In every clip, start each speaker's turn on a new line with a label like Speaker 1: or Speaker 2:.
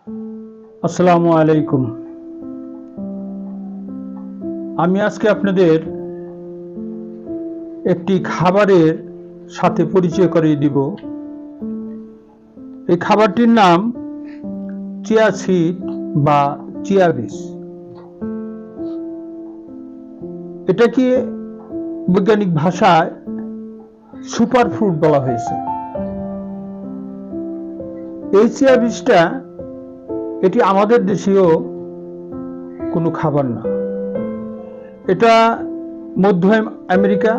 Speaker 1: আসসালামু আলাইকুম। আমি আজকে আপনাদের একটি খাবারের সাথে পরিচয় করিয়ে দিব। এই খাবারটির নাম চিয়া সিড বা চিয়া বীজ। এটাকে বৈজ্ঞানিক ভাষায় সুপার ফুড বলা হয়েছে। এই চিয়া বীজটা এটি আমাদের দেশীয় কোনো খাবার না। এটা মধ্য আমেরিকা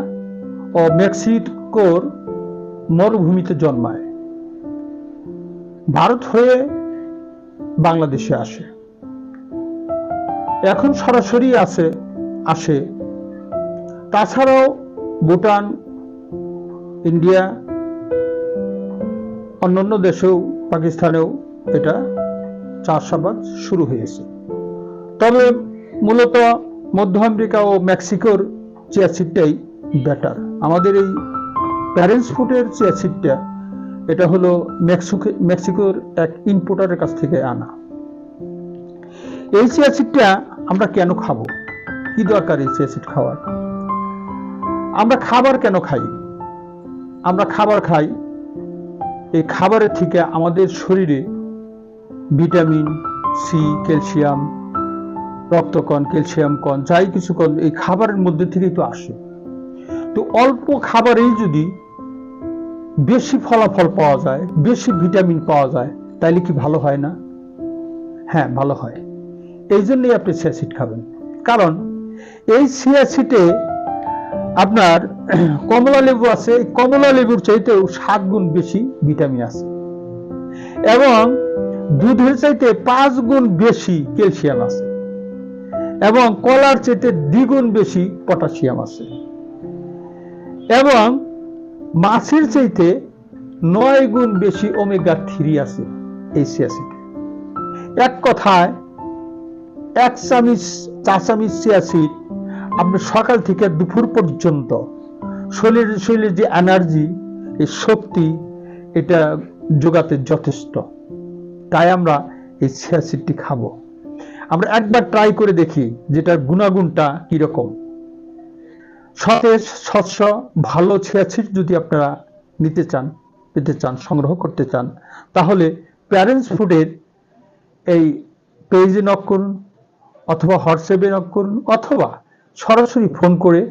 Speaker 1: ও মেক্সিকোর মরুভূমিতে জন্মায়, ভারত হয়ে বাংলাদেশে আসে। এখন সরাসরি আসে। তাছাড়াও ভুটান, ইন্ডিয়া, অন্যান্য দেশেও, পাকিস্তানেও এটা চাষাবাদ শুরু হয়েছে। তবে মূলত মধ্য আমেরিকা ও মেক্সিকোর চিয়া সিডটাই বেটার। আমাদের এই প্যারেন্টস ফুডের চিয়া সিডটা এটা হলো মেক্সিকোর এক ইম্পোর্টারের কাছ থেকে আনা। এই চিয়া সিডটা আমরা কেন খাবো? কি দরকার এই চিয়া সিড খাওয়ার? আমরা খাবার কেন খাই? আমরা খাবার খাই, এই খাবারের থেকে আমাদের শরীরে ভিটামিন সি, ক্যালসিয়াম, রক্তকণ, ক্যালসিয়াম কণ, যাই কিছু কণ এই খাবারের মধ্যে থেকেই তো আসে। তো অল্প খাবারেই যদি বেশি ফলাফল পাওয়া যায়, বেশি ভিটামিন পাওয়া যায়, তাইলে কি ভালো হয় না? হ্যাঁ, ভালো হয়। এই জন্যই আপনি চিয়া সিড খাবেন। কারণ এই চিয়া সিডে আপনার কমলা লেবু আছে, এই কমলা লেবুর চাইতেও 7 গুণ বেশি ভিটামিন আছে এবং দুধের চাইতে 5 গুণ বেশি ক্যালসিয়াম আছে এবং কলার চাইতে 2 গুণ বেশি পটাশিয়াম আছে এবং মাছের চাইতে 9 গুণ বেশি ওমেগা 3 আছে এই চিয়া সিডে। এক কথায় 1 চা চামচ চিয়া সিড আপনি সকাল থেকে দুপুর পর্যন্ত শরীরের যে এনার্জি, এই শক্তি, এটা যোগাতে যথেষ্ট। তাই আমরা এই চিয়া সিডটি খাবো। আমরা একবার ট্রাই করে দেখি যেটার গুণাগুণটা কিরকম। সতেজ, স্বচ্ছ, ভালো চিয়া সিড যদি আপনারা পেতে চান, সংগ্রহ করতে চান, তাহলে প্যারেন্টস ফুডের এই পেজে নক করুন অথবা হোয়াটসঅ্যাপে নক করুন অথবা সরাসরি ফোন করে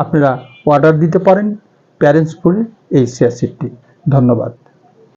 Speaker 1: আপনারা অর্ডার দিতে পারেন প্যারেন্টস ফুডের এই চিয়া সিডটি। ধন্যবাদ।